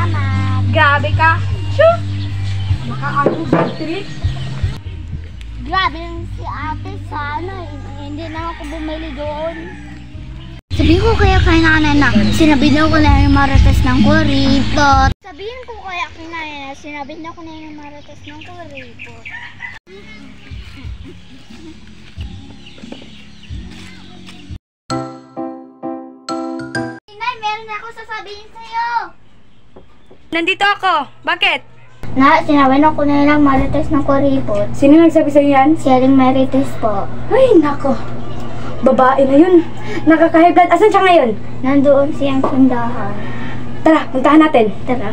Salamat. Grabe ka. Shoo! Makaano ba trip? Grabe yung si ate sana. Hindi na ako bumili doon. Sabihin ko kaya kay nanay na sinabi daw ko na yung marites ng kuripot. Sabihin ko kaya kay nanay na sinabi daw ko na yung marites ng kuripot. Nay, meron ako sasabihin sa'yo. Nandito ako. Bakit? Na, sinabi na ko na yung marites ng kuripot. Sino nagsabi sa'yo yan? Si Aling Marites po. Ay, nako. Babae na yun. Nakaka-high blood. Asan siya ngayon? Nandoon siyang tindahan. Tara, puntahan natin. Tara.